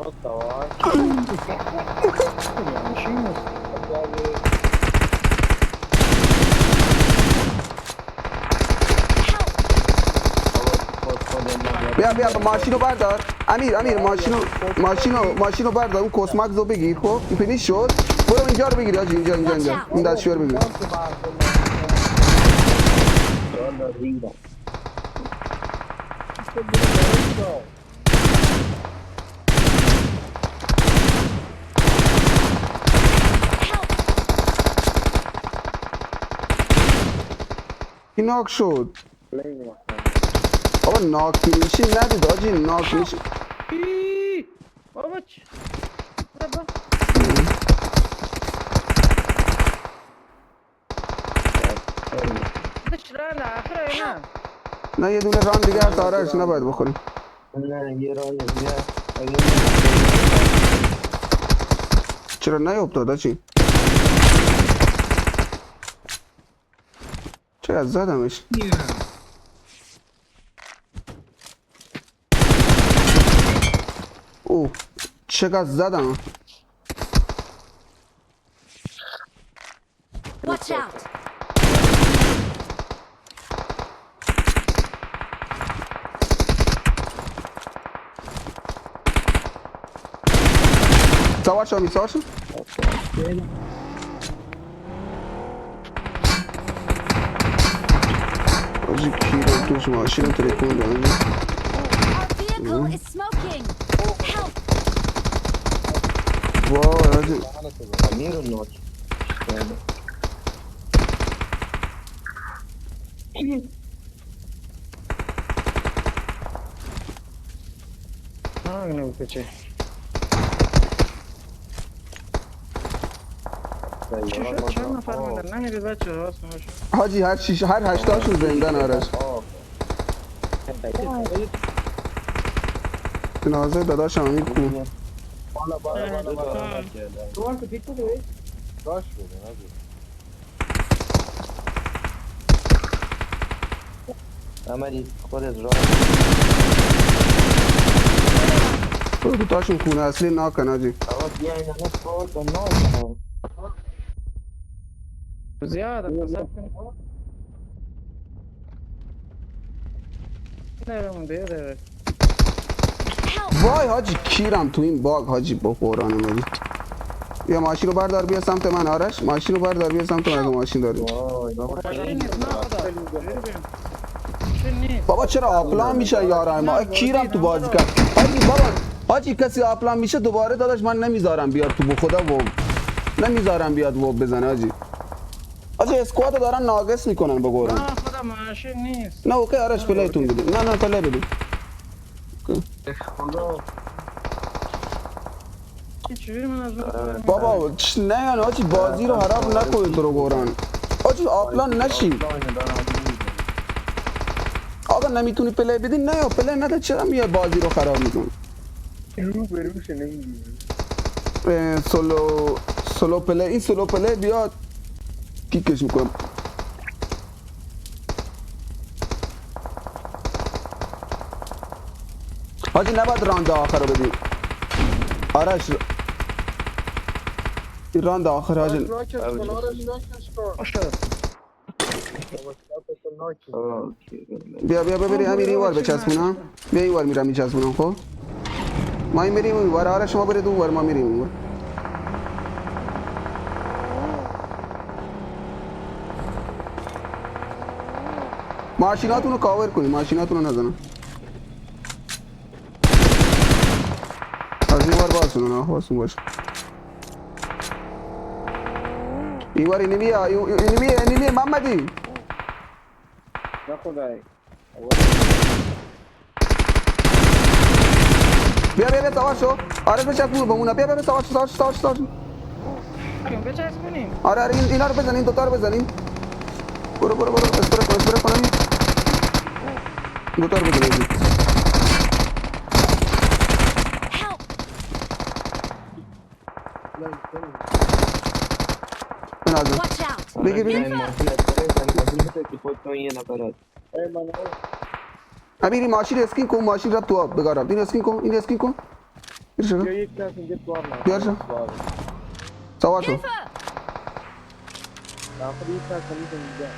یعنی چی نیست؟ بیا بیا ماشینو بردار امیر ماشینو بردار اون کسمک رو بگیر خب این فینیش شد برو اینجا رو بگیر آجی اینجا این دستشوی رو بگیر والا ریدم. این ناک شد بابا ناک فینیشی ندید آجی ناک فینیشی بابا چی؟ بابا چرا آخر اینا؟ نه یه دونه ران دیگه هست آرش نباید بخوریم نه یه راه دیگه اگه چرا نیافتاد آجی چرا زدمش اوه چقدر زدم Watch out! سوار شو امیر سوار شو آجی کی رو توش ماشین رو ترکون دارم Our vehicle is smoking! Help! وای آجی امیر و ناک نه اینو بچه چی شد؟ چند نفر موندن؟ نمیرید بچه راست میشه حاجی هر هشتاشون زندن آرش جنازه داداشم امیر کو عملی خودت راه تو دوتاشون خونه اصلی ناکن آجی آقا بیا این همه کار با ناک زیاده قسم کنی نرمون دیده وای حاجی کیرم تو این باگ حاجی با قرآن مجید بیا ماشین رو بردار بیا سمت من آرش ماشین رو بردار بیا سمت من اگه ماشین داری وای بابا ماشین نیست نه خدا ماشین نیست بابا چرا آپلان میشه یارم ما کیرم تو بازی کرد حاجی بابا حاجی کسی آپلان میشه دوباره داداش من نمیذارم بیاد تو بخدا و نمیذارم بیاد و بزنه حاجی حاجی اسکواد دارن ناقص میکنن به قرآن نه خدا ماشین نیست نه اوکی آرش پلیتون بده نه پلی بده خدا چی چجوری من از اون کار بابا نه یعنی حاجی بازی رو خراب نکنید تو رو قرآن حاجی آپلان نشین آقا نمیتونی پلی بدی نه یا پلی نده چرا میاد بازی رو خراب میکنی رو بروش نمیدونم سولو پلی این سولو پلی بیاد کیکش میکنم حاجی نباید راند آخر رو بدیم آرش این راند آخر حاجی بیا ببری امیر این ور بچسبونم بیا این ور میرم میچسبونم خب ما این میریم اون ور آره شما برید اون ور ما میریم اون ور ماشیناتون رو کاور کنید ماشیناتون رو نزنن از این ور باسونن آه باسون باش این ور اینی محمدی نه خدایی بیا سوار شو آره بچسبون به اون بیا سوار بچسبونیم آره اینا رو بزنین دوتا رو بزنین برو اسپره کنم دوتا رو بزنین Help! بنازم Watch out! بگیر این ماشین استره زنی ماشین بسه که خود تو یه نفرات امیر این ماشین اسکین کن ماشین را تو آب بگارم این اسکین کن Bir şunu. Ya yıklasın git var lan. Gel sen. Savaş ol. Hilfe! Ya hadi yıklasın gidin.